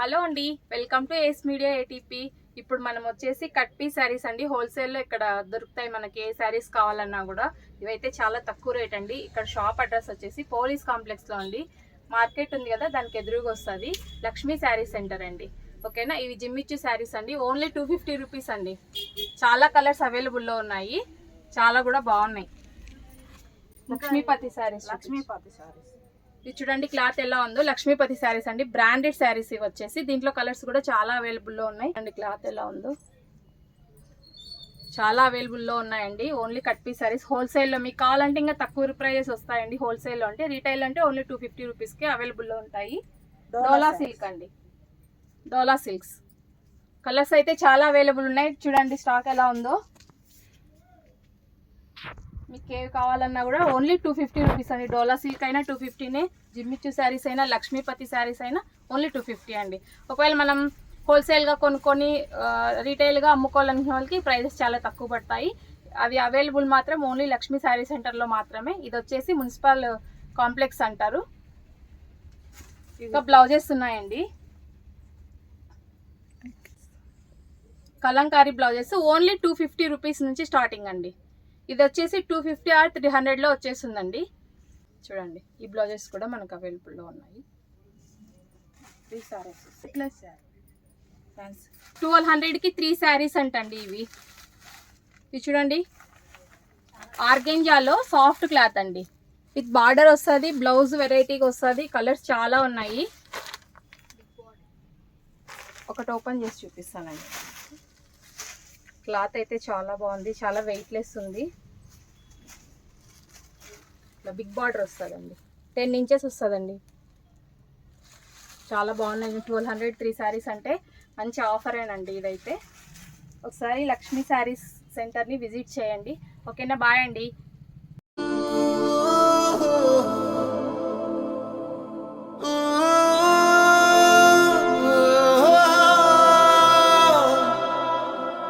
Hello అండి, welcome to ace media ATP. ఇప్పుడు మనం వచ్చేసి కట్ పీస్ శారీస్ అండి. హోల్సేల్లో ఇక్కడ దొరుకుతాయి మనకి. ఏ శారీస్ కావాలన్నా కూడా ఇవైతే చాలా తక్కువ రేట్ అండి. ఇక్కడ షాప్ అడ్రస్ వచ్చేసి పోలీస్ కాంప్లెక్స్లో అండి. మార్కెట్ ఉంది కదా, దానికి ఎదురుగా వస్తుంది లక్ష్మీ శారీ సెంటర్ అండి. ఓకేనా, ఇవి జిమ్మిచ్చు శారీస్ అండి. ఓన్లీ 250 రూపీస్ అండి. చాలా కలర్స్ అవైలబుల్లో ఉన్నాయి, చాలా కూడా బాగున్నాయి. లక్ష్మీపతి శారీస్, ఇది చూడండి క్లాత్ ఎలా ఉందో. లక్ష్మీపతి శారీస్ అండి, బ్రాండెడ్ శారీస్ ఇవి వచ్చేసి. దీంట్లో కలర్స్ కూడా చాలా అవైలబుల్లో ఉన్నాయి అండి. క్లాత్ ఎలా ఉందో, చాలా అవైలబుల్లో ఉన్నాయండి. Only cut piece sarees. హోల్సేల్లో మీకు కావాలంటే ఇంకా తక్కువ ప్రైజెస్ వస్తాయండి. హోల్సేల్లో అంటే, రీటైల్ అంటే ఓన్లీ 250 రూపీస్కి అవైలబుల్లో ఉంటాయి. డోలా సిల్క్ అండి, డోలా సిల్క్స్. కలర్స్ అయితే చాలా అవైలబుల్ ఉన్నాయి. చూడండి స్టాక్ ఎలా ఉందో. మీకు ఏవి కావాలన్నా కూడా ఓన్లీ 250 రూపీస్ అండి. డోలా సిల్క్ అయినా 250నే, జిమ్మిచ్చు శారీస్ అయినా, లక్ష్మీపతి శారీస్ అయినా ఓన్లీ 250 అండి. ఒకవేళ మనం హోల్సేల్గా కొనుక్కొని రీటైల్గా అమ్ముకోవాలనుకునే వాళ్ళకి ప్రైజెస్ చాలా తక్కువ పడతాయి. అవి అవైలబుల్ మాత్రం ఓన్లీ లక్ష్మీ శారీ సెంటర్లో మాత్రమే. ఇది వచ్చేసి మున్సిపల్ కాంప్లెక్స్ అంటారు. ఇంకా బ్లౌజెస్ ఉన్నాయండి, కలంకారీ బ్లౌజెస్ ఓన్లీ 250 రూపీస్ నుంచి స్టార్టింగ్ అండి. ఇది వచ్చేసి 250 ఆర్ 300లో వచ్చేస్తుందండి. చూడండి ఈ బ్లౌజెస్ కూడా మనకు అవైలబుల్లో ఉన్నాయి. 1200కి 3 శారీస్ అంటండి ఇవి. ఇది చూడండి ఆర్గెంజాలో సాఫ్ట్ క్లాత్ అండి. విత్ బార్డర్ వస్తుంది, బ్లౌజ్ వెరైటీగా వస్తుంది. కలర్స్ చాలా ఉన్నాయి. ఒకటి ఓపెన్ చేసి చూపిస్తానండి. క్లాత్ అయితే చాలా బాగుంది, చాలా వెయిట్లెస్ ఉంది. ఇట్లా బిగ్ బార్డర్ వస్తుందండి, 10 ఇంచెస్ వస్తుందండి. చాలా బాగున్నాయి. 1200 3 శారీస్ అంటే మంచి ఆఫరేనండి ఇదైతే. ఒకసారి లక్ష్మీ శారీస్ సెంటర్ని విజిట్ చేయండి. ఓకేనా, బాయ్ అండి.